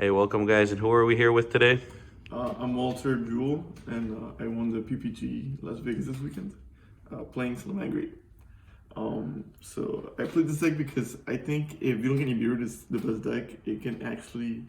Hey, welcome guys, and who are we here with today? I'm Walter Jule, and I won the PPG Las Vegas this weekend, playing Salamangreat. So I played this deck because I think if you don't get any Beard, it's the best deck. It can actually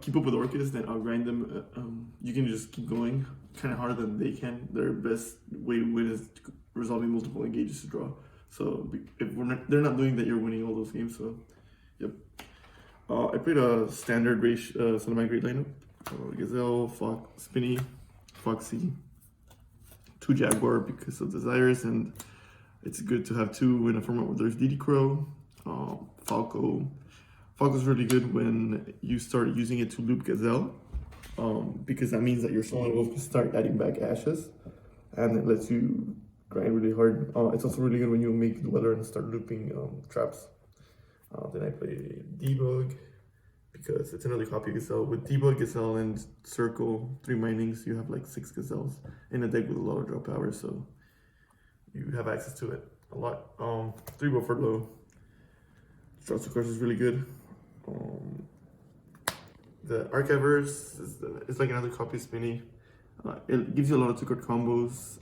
keep up with Orcus, then outgrind them. You can just keep going kind of harder than they can. Their best way to win is resolving multiple engages to draw. So if they're not doing that, you're winning all those games. So, yep. I played a standard race Salamangreat lineup. Gazelle, Fox, Spinny, Foxy, 2 Jaguar because of Desires, and it's good to have 2 in a format where there's DD Crow, Falco. Falco's really good when you start using it to loop Gazelle, because that means that your Solid Wolf can start adding back ashes, and it lets you grind really hard. It's also really good when you make Dweller and start looping traps. Then I play Debug, because it's another copy of Gazelle. With Debug, Gazelle, and Circle, 3 minings, you have like 6 Gazelles in a deck with a lot of draw power, so you have access to it a lot. 3 Buffalo. Strauss, of course, is really good. The Archivers is like another copy of Spinny. It gives you a lot of 2-card combos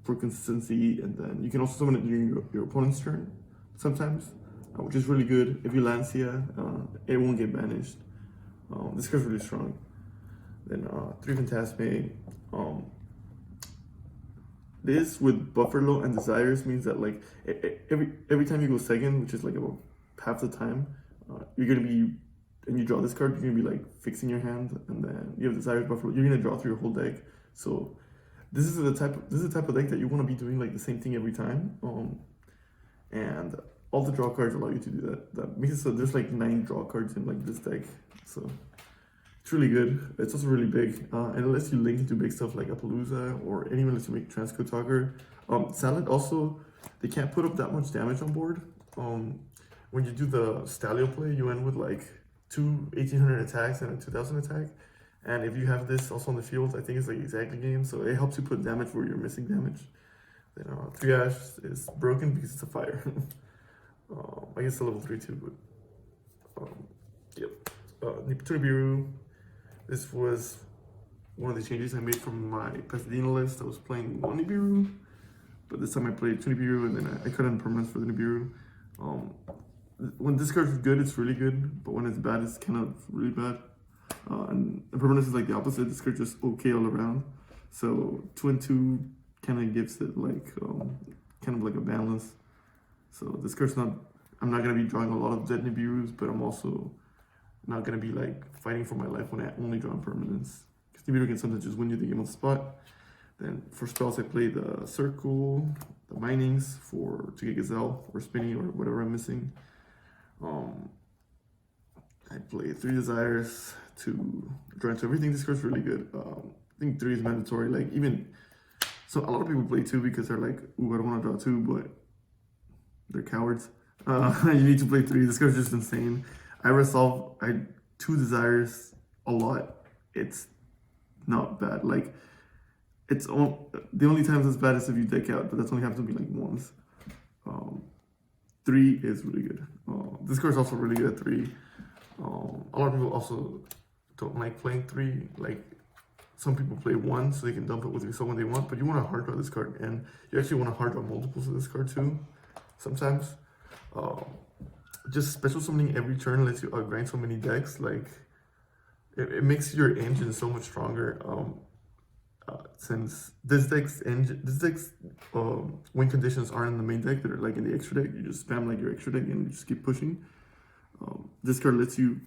for consistency, and then you can also summon it during your opponent's turn sometimes. Which is really good. If you Lancia, it won't get banished. This card's really strong. Then 3 Phantasme. This with Buffalo and Desires means that like every time you go second, which is like about half the time, you're gonna be, and you draw this card, you're gonna be like fixing your hand, and then you have Desires, Buffalo. You're gonna draw through your whole deck. So this is the type of deck that you want to be doing like the same thing every time. And all the draw cards allow you to do that. That makes it so there's like 9 draw cards in like this deck. So it's really good. It's also really big. And it lets you link into big stuff like Appaloosa, or anyone lets you make Transcode Talker. Salad also, they can't put up that much damage on board. When you do the Stalio play, you end with like 2 1800 attacks and a 2000 attack. And if you have this also on the field, I think it's like exactly game. So it helps you put damage where you're missing damage. Then 3 Ash is broken because it's a fire. I guess a level 3 too, but yep. Nibiru. This was one of the changes I made from my Pasadena list. I was playing 1 Nibiru, but this time I played 2 Nibiru, and then I cut in permanence for the Nibiru. When this card is good, it's really good, but when it's bad, it's kind of really bad. And permanence is like the opposite. This card's just okay all around. So 2 and 2 kind of gives it like kind of like a balance. So this card's not, I'm not going to be drawing a lot of dead Nibirus, but I'm also not going to be like fighting for my life when I only draw permanents. Because Nibiru can sometimes just win you the game on the spot. Then for spells, I play the Circle, the Minings to get Gazelle or Spinny or whatever I'm missing. I play 3 Desires to draw into everything. This card's really good. I think 3 is mandatory. Like so a lot of people play 2 because they're like, ooh, I don't want to draw 2, but they're cowards. You need to play 3. This card's just insane. I 2 Desires a lot. It's not bad. Like the only times it's bad is if you deck out, but that's only happens to be like once. 3 is really good. This card's also really good at 3. A lot of people also don't like playing 3. Like some people play 1 so they can dump it with someone they want, but you want to hard draw this card, and you actually want to hard draw multiples of this card too. Sometimes, just special summoning every turn lets you outgrind so many decks. Like it makes your engine so much stronger. Since this deck's win conditions aren't in the main deck, they're like in the extra deck. You just spam like your extra deck and you just keep pushing. This card lets you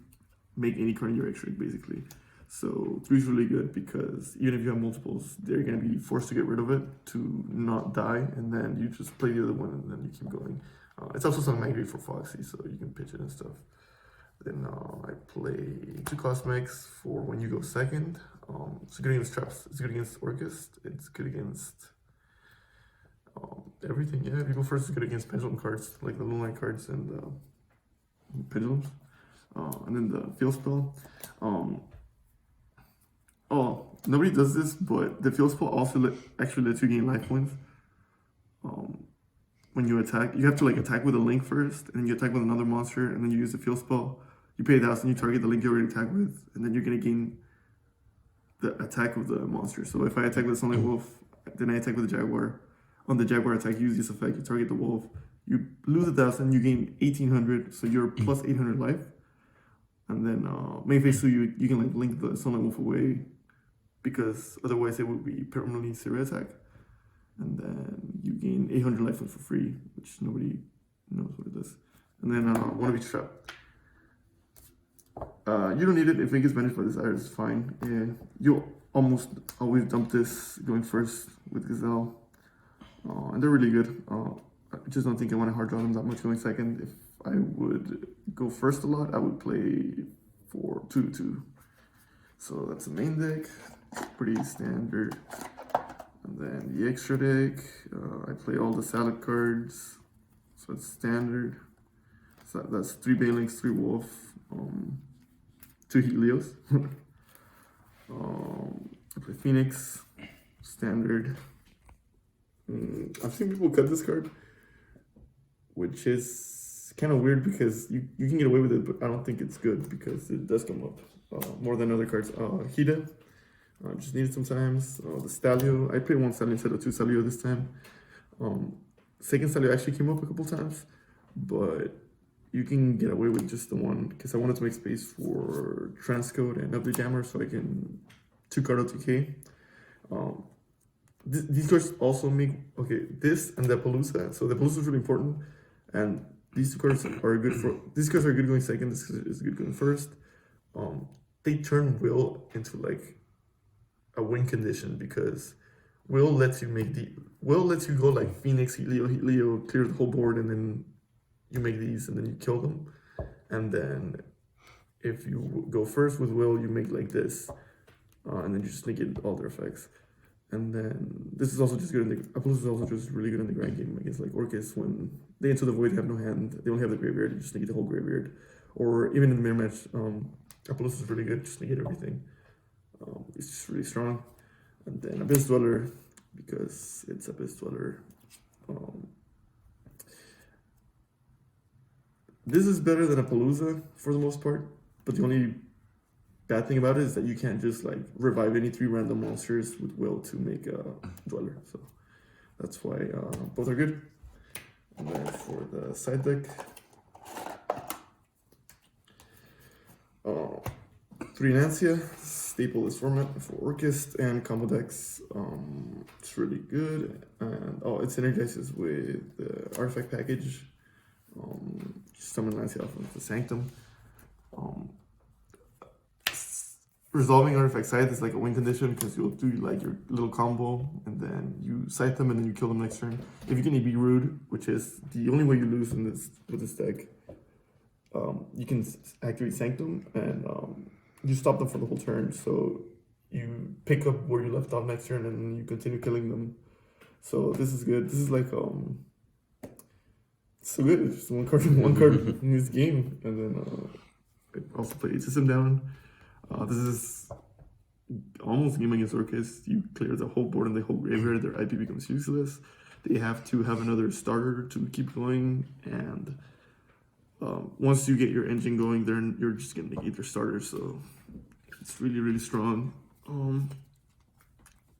make any card in your extra deck basically. So 3 is really good because even if you have multiples, they're going to be forced to get rid of it to not die, and then you just play the other one and then you keep going. It's also something angry for Foxy, so you can pitch it and stuff. Then I play 2 Cosmics for when you go second. It's good against traps, it's good against Orcus, it's good against everything. Yeah, if you go first, it's good against pendulum cards, like the Moonlight cards and pendulums. And then the field spell. Nobody does this, but the field spell also actually lets you gain life points. When you attack, you have to like attack with a link first, and then you attack with another monster, and then you use the field spell. you pay 1,000, you target the link you already attacked with, and then you're gonna gain the attack of the monster. So if I attack with the Sunlight Wolf, then I attack with the Jaguar. On the Jaguar attack, you use this effect, you target the wolf, you lose 1,000, you gain 1,800, so you're plus 800 life. And then main phase 2, you can like link the Sunlight Wolf away, because otherwise it would be permanently 0 attack. And then you gain 800 life for free, which nobody knows what it does. And then one of each trap. You don't need it if it gets managed by Desire, it's fine. Yeah, you almost always dump this going first with Gazelle. And they're really good. I just don't think I want to hard draw them that much going second. If I would go first a lot, I would play for 2/2. So that's the main deck, pretty standard. And then the extra deck, I play all the salad cards, so it's standard. So that's 3 Balinks, 3 Wolf, 2 Helios. I play Phoenix, standard. I've seen people cut this card, which is kind of weird because you can get away with it, but I don't think it's good because it does come up more than other cards. Hida, just need it sometimes. The Stalio, I played 1 Stalio instead of 2 Stalio this time. Second Stalio actually came up a couple times, but you can get away with just the one because I wanted to make space for Transcode and Update Jammer so I can 2-card OTK. These cards also make, okay, this and the Palooza. So the Palooza is really important, and these 2 cards are good for, these cards are good going second, this is good going first. They turn Will into like a win condition because Will lets you go like Phoenix, Helio, clear the whole board, and then you make these and then you kill them. And then if you go first with Will, you make like this, and then you just negate all their effects. And then this is also just good in the Appaloosa is also just really good in the grind game against like Orcus when they Into the Void have no hand, they only have the graveyard, you just negate the whole graveyard. Or even in the mirror match, Appaloosa is really good, just negate everything. It's just really strong. And then Abyss Dweller, because it's Abyss Dweller. This is better than Appaloosa for the most part, but the only bad thing about it is that you can't just like revive any 3 random monsters with Will to make a Dweller. So that's why both are good. And then for the side deck, 3 Nancia, staple this format for Orchest and combo decks. It's really good. And it synergizes with the artifact package. Summon Nancia off of the Sanctum. Resolving artifact scythe is like a win condition because you'll do like your little combo and then you scythe them and then you kill them next turn. If you can be rude, which is the only way you lose in this with this deck, you can activate Sanctum and you stop them for the whole turn. So you pick up where you left off next turn and you continue killing them. So this is good. This is like so good. It's just one card in this game, and then I also play System Down. This is almost a game against Orcus. You clear the whole board and the whole graveyard, their IP becomes useless. They have to have another starter to keep going, and once you get your engine going, then you're just gonna negate their starter, so it's really, really strong.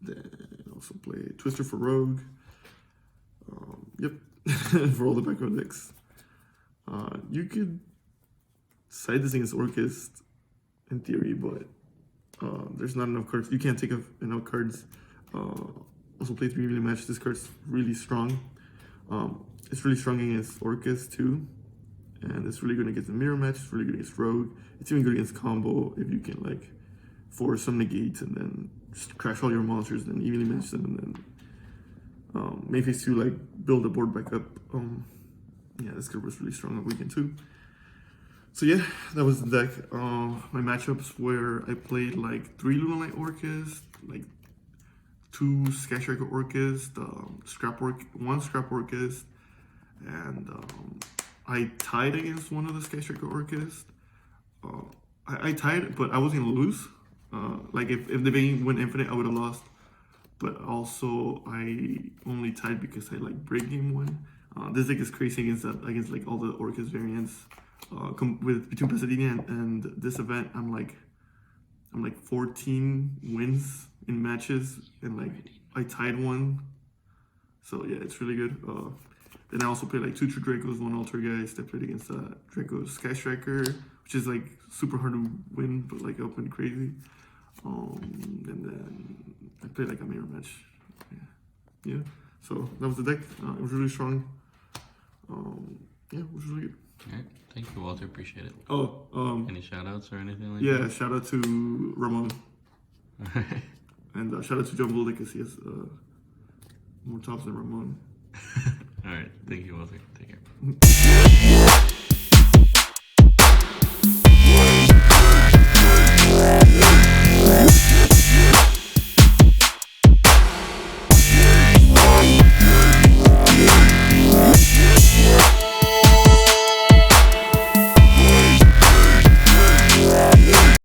Then also play Twister for Rogue. Yep, for all the background decks. You could side this against Orcus in theory, but there's not enough cards. You can't take enough cards. Also play 3 really match. This card's really strong. It's really strong against Orcus too, and it's really good against the mirror match. It's really good against Rogue. It's even good against combo if you can like force some negates and then just crash all your monsters and then evenly match them, and then main phase 2 like build the board back up. Yeah, this card was really strong on weekend too. So yeah, that was the deck. My matchups where I played like 3 Lunalight Orcus, like 2 Skystriker Orcus, 1 Scrap Orcus, and I tied against one of the Skystriker Orcus. I tied, but I was gonna lose. Like if the game went infinite, I would have lost. But also I only tied because I like break game 1. This deck is crazy against like all the Orcus variants. with between Pasadena and this event, I'm like 14 wins in matches, and like I tied one. So yeah, it's really good. Then I also played like 2 True Dracos, 1 Altergeist. I played against Draco Sky Striker, which is like super hard to win, but like up and crazy. And then I played like a mirror match. Yeah. So that was the deck. It was really strong. Yeah, it was really good. All right. Thank you, Walter. Appreciate it. Oh, Any shout outs or anything like yeah, that? shout out to Ramon. And shout out to John Bull because he has more tops than Ramon. All right. Thank you, Walter. Take care.